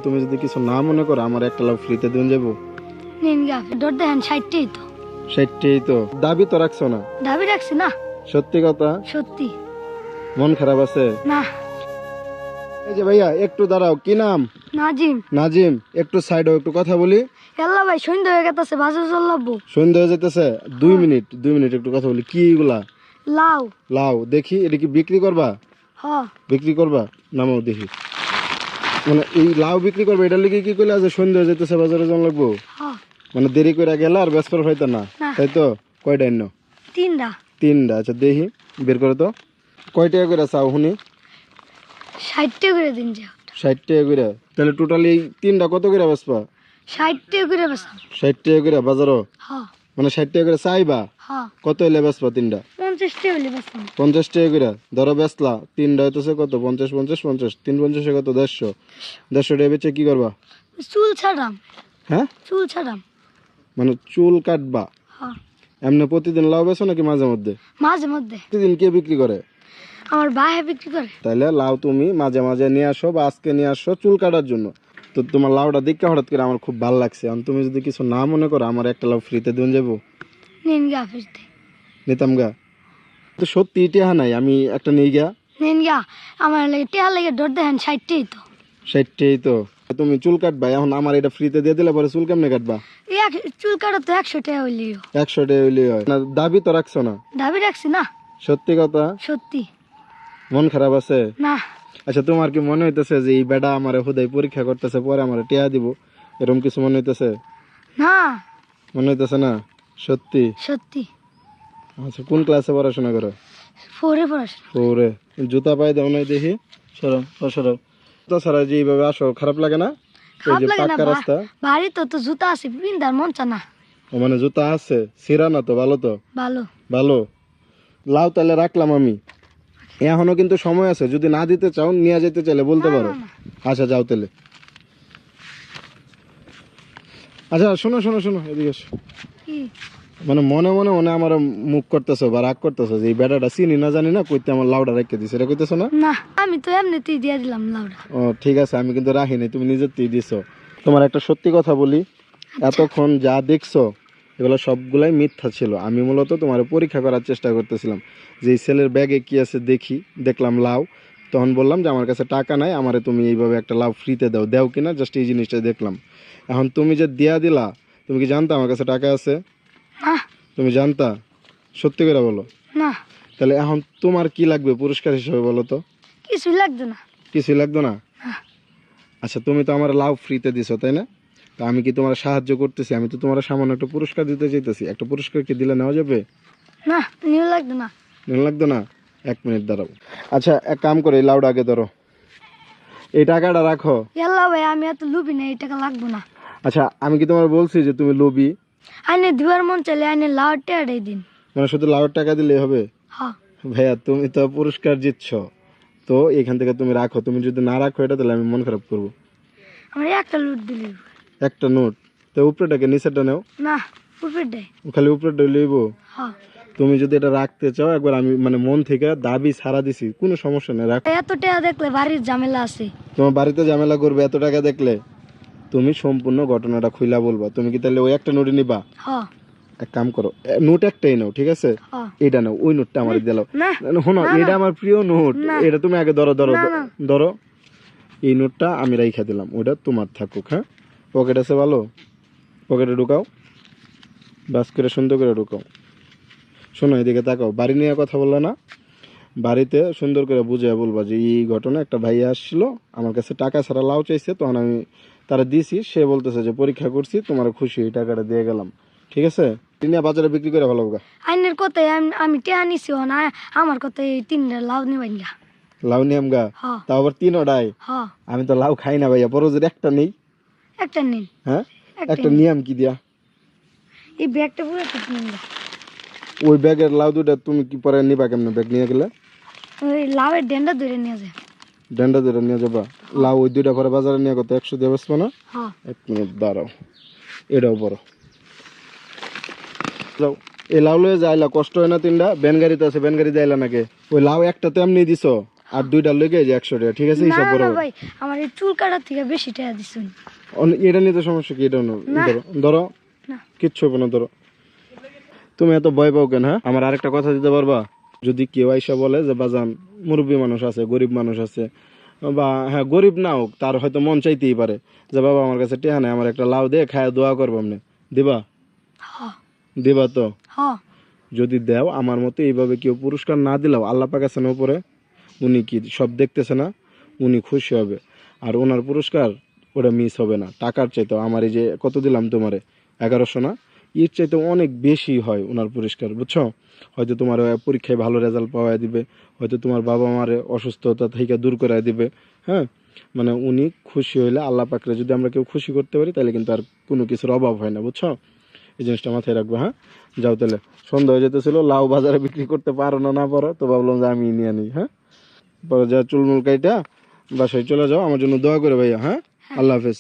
তুমি যদি কিছু না মনে করো আমার একটা লাভ ফ্রিতে দিন যাবো। নিন গা ডর দেন 60টাই তো। 60টাই তো দাবি তো রাখছো না? দাবি রাখছি না। সত্যি কথা? সত্যি। মন খারাপ আছে? না। এই যে ভাইয়া একটু দাঁড়াও, কি নাম? নাজিম। নাজিম, একটু সাইড হও, একটু কথা বলি। আল্লাহ ভাই সন্ধ্যা হয়ে গেছে, বাজার চললাবো। সন্ধ্যা হয়ে যেতেছে, 2 মিনিট একটু কথা বলি। কি এগুলা? লাউ। লাউ দেখি, এটা কি বিক্রি করবা? হ্যাঁ। বিক্রি করবা? নামাও দেখি। মানে এই লাউ বিক্রি করবে, এটার লিগে কি কইলা যে সন্ধ্যা হয়ে যেতেছে বাজারে যাওয়া লাগবো? হ্যাঁ। মানে দেরি করে গেলে আর ব্যস্ত হইতো না, তাই তো? কয়টা এনো? 3টা। 3টা, আচ্ছা দেখি বের করে তো। কয় টাকা করে চাও শুনি? 60 টাকা করে দিন যাও। 60 টাকা করে? তাহলে টোটালি 3টা কত করে বেচবা? 60 টাকা করে বেচাম। 60 টাকা করে বাজারও? হ্যাঁ। মানে 60 টাকা করে চাইবা? হ্যাঁ। কত হইলে বেচবা 3টা? 50 টাকা হলে বেচাম। 50 টাকা করে ধরো বেচলা, 3টা হইতেছে কত? 50 50 50, 3 50 কত? 150। 150 টাকা বেচে কি করবা? চুল ছাড়াম। হ্যাঁ, চুল ছাড়াম। মানে চুল কাটবা? হ্যাঁ। এমনি প্রতিদিন লাউ বেচো নাকি মাঝে মধ্যে? মাঝে মধ্যে। প্রতিদিন কে বিক্রি করে? আমার ভাই বিক্রি করে। তাইলে লাউ তুমি মাঝে মাঝে নিয়ে আসো বা আজকে নিয়ে আসো চুল কাটার জন্য। তো তোমার লাউটা দেখতে হঠাৎ করে আমার খুব ভালো লাগছে। এখন তুমি যদি কিছু না মনে করো আমার একটা লাউ ফ্রিতে দিন যাবো। নিন গা ফিরতে। নিতাম গা। তো সত্যি টেহা নাই, আমি একটা নিয়ে গা। নিন গা, আমার লাগে টেহা লাগে ডর দেন 60টাই তো। 60টাই তো। তুমি চুল কাটবা, এখন আমার এটা ফ্রিতে দিয়ে দিলে পরে চুল কেমনে কাটবা? চুল কাটা তো 100 টাকা হইলিও। 100 টাকা হইলে হয় না? দাবি তো রাখছো না? দাবি রাখছি না। সত্যি কথা? সত্যি। মন খারাপ আছে? না। আচ্ছা তোমার কি মনে হইতেছে যে এই বেটা আমার হুদাই পরীক্ষা করতেছে, পরে আমার টেহা দিব, এরকম কিছু মনে হইতেছে? না। মনে হইতেছে না? সত্যি? সত্যি। আচ্ছা কোন ক্লাসে পড়াশোনা করো? 4-এ পড়াশোনা। 4-এ। জুতা পায়ে দাও নাই দেখি। সরাও, সরাও। তো সারা যে এইভাবে আসো খারাপ লাগে না? এই খারাপ যে লাগে না, পাক্কা রাস্তা। বাড়ি তো তো জুতা আছে, পিন্দার মন চা না। ও মানে জুতা আছে, ছিঁড়া না তো? ভালো তো? ভালো। ভালো। লাউ তাহলে রাখলাম আমি। এখনো কিন্তু সময় আছে, যদি না দিতে চাও নিয়ে যেতে চাইলে বলতে না, পারো। না, না। আচ্ছা যাও তাহলে। আচ্ছা শোনো শোনো শোনো, এদিকে এসো। কি? মানে মনে মনে মনে আমার মুখ করতেছো বা রাগ করতেছো যে এই বেটাটা চিনি না জানি না কইতে আমার লাউটা রেখে দিছে, এটা কইতেছো না? না, আমি তো এমনিতেই দিয়ে দিলাম লাউডা। ও ঠিক আছে, আমি কিন্তু রাখিনি, তুমি নিজের দিছো। তোমার একটা সত্যি কথা বলি, এতক্ষণ যা দেখছো এগুলো সবগুলাই মিথ্যা ছিল। আমি মূলত তোমার পরীক্ষা করার চেষ্টা করতেছিলাম যে এই ছেলের ব্যাগে কি আছে দেখি। দেখলাম লাউ, তখন বললাম যে আমার কাছে টাকা নাই, আমারে তুমি এইভাবে একটা লাউ ফ্রিতে দাও, দাও কিনা জাস্ট এই জিনিসটা দেখলাম। এখন তুমি যে দিয়া দিলা, তুমি কি জানতা আমার কাছে টাকা আছে? না। তুমি জানতা? সত্যি করে বলো। না। তাহলে এখন তোমার কি লাগবে পুরস্কার হিসেবে বলো তো? কিছুই লাগতো না। কিছুই লাগতো না? না। আচ্ছা তুমি তো আমার লাউ ফ্রিতে দিছো তাই না? তো আমি কি তোমার সাহায্য করতেছি? আমি তো তোমার সামান্য একটা পুরস্কার দিতে চাইতেছি। একটা পুরস্কার কি দিলে নেওয়া যাবে? না, নিউ লাগতো না। নেওয়া লাগতো না? 1 মিনিট দাঁড়াও। আচ্ছা এক কাম করে এই লাউটা আগে ধরো, এই টাকাটা রাখো। আল্লাহ ভাই আমি এত লুবি না, এই টাকা লাগবো না। আচ্ছা আমি কি তোমার বলছি যে তুমি লোভী? আইনে দুয়ার মন চাইলে আইনে লাউ টেয়ারে দিন। মানে শুধু লাউয়ের টাকা দিলেই হবে? হ্যাঁ। ভাইয়া তুমি তো পুরস্কার জিতছো, তো এখান থেকে তুমি রাখো। তুমি যদি না রাখো এটা তাহলে আমি মন খারাপ করবো। আমার একটা লুট দিলে। একটা নোট? তো উপরেটাকে নিচেরটা নেও। না, উপরে দেয়। খালি উপরেটা লইব? হ্যাঁ। তুমি যদি এটা রাখতে চাও একবার আমি মানে মন থেকে দাবি ছাড়া দিছি, কোনো সমস্যা নেই, রাখো। এত টাকা দেখলে বাড়ির ঝামেলা আছে। তোমার বাড়িতে ঝামেলা করবে এত টাকা দেখলে? তুমি সম্পূর্ণ ঘটনাটা খুইলা বলবা। তুমি কি তাহলে ওই একটা নোটই নিবা? হ্যাঁ। এক কাম করো, নোট একটাই নাও, ঠিক আছে? হ্যাঁ। এটা নাও, ওই নোটটা আমার দিলাও। না। শোনো, এটা আমার প্রিয় নোট, না। এটা তুমি আগে ধরো ধরো না, না। ধরো। এই নোটটা আমি রাইখা দিলাম, ওটা তোমার থাকুক। হ্যাঁ, পকেট আছে ভালো, পকেটে ঢুকাও, বাস করে সুন্দর করে ঢুকাও। শোনো এদিকে তাকাও, বাড়ি নিয়ে কথা বললো না? বাড়িতে সুন্দর করে বুঝিয়ে বলবা যে এই ঘটনা, একটা ভাইয়া আসছিল আমার কাছে টাকা ছাড়া লাউ চাইছে, তখন আমি তারা দিছি, সে বলতেছে যে পরীক্ষা করছি, তোমার খুশি, এই টাকাটা দিয়ে গেলাম, ঠিক আছে? নিয়ে বাজারে বিক্রি করে ভালো গা। আইনের কথাই আমি টেহা নিছি না, আমার কথাই 3টা লাউ নিবাইন গা। লাউ নিয়াম গা? হ্যাঁ। তাও আবার 3টাই? হ্যাঁ। আমি তো লাউ খাই না ভাইয়া, বড় যদি একটা নেই। একটা নিন। হ্যাঁ, একটা একটা নিন। নিয়াম কি দিয়া? এই ব্যাগটা পুরো ঠিক নিন গা। ওই ব্যাগের লাউ দুটা তুমি কি পরে নিবা কেমনে? ব্যাগ নিয়ে গেলে ওই লাউয়ের ডেন্ডা ধরে নিয়ে যায়। ডান্ডা ধরে নিয়ে যাবা? লাউ ওই দুইটা পরে বাজারে নিয়ে কত 100 দিয়ে বেচবো না? হ্যাঁ। 1 মিনিট দাঁড়াও, এটাও বড় যাও। এই লাউ লয়ে যাইলা, কষ্ট হয় না? 3টা ব্যান গাড়িতে আছে, ব্যান গাড়ি যাইলা নাকি? ওই লাউ একটা তো এমনি দিছো, আর 2টা লেগে যে 100 টাকা, ঠিক আছে? না হিসাব না বরাবর। ভাই, আমার এই চুল কাটার থেকে বেশি টাকা দিছেন। এটা নিয়ে তো সমস্যা কি? এটা না। ধরো ধরো, না। কিচ্ছু হবে না, ধরো। তুমি এত ভয় পাও কেন? হ্যাঁ, আমার আরেকটা কথা দিতে পারবা? যদি কেউ আইসা বলে যে বাজান মুরব্বী মানুষ আছে, গরিব মানুষ আছে, বা হ্যাঁ গরিব না হোক, তার হয়তো মন চাইতেই পারে যে বাবা আমার কাছে টেহা নেই, আমার একটা লাউ দিয়ে খায় দোয়া করবো, আপনি দিবা? হ্যাঁ দিবা তো? হ্যাঁ। যদি দেও, আমার মতো এইভাবে কেউ পুরস্কার না দিলেও আল্লাহ পাক আছেন উপরে, উনি কি সব দেখতেছে না? উনি খুশি হবে, আর ওনার পুরস্কার ওটা মিস হবে না। টাকার চাইতেও আমার এই যে কত দিলাম তোমারে, 1100 না, এর চাইতে অনেক বেশি হয় ওনার পুরস্কার, বুঝছো? হয়তো তোমার পরীক্ষায় ভালো রেজাল্ট পাওয়া দিবে, হয়তো তোমার বাবা মারে অসুস্থতা থেকে দূর করে দিবে। হ্যাঁ, মানে উনি খুশি হইলে, আল্লাহ পাকরে যদি আমরা কেউ খুশি করতে পারি, তাহলে কিন্তু আর কোনো কিছুর অভাব হয় না, বুঝছো? এই জিনিসটা মাথায় রাখবো। হ্যাঁ, যাও তাহলে, সন্ধ্যা হয়ে যেতেছিল, লাউ বাজারে বিক্রি করতে পারো না না পারো, তো ভাবলাম যে আমি নিয়ে নিই। হ্যাঁ, পরে যা চুলমুল কাইটা বাসায় চলে যাও, আমার জন্য দোয়া করে ভাইয়া। হ্যাঁ, আল্লাহ হাফেজ।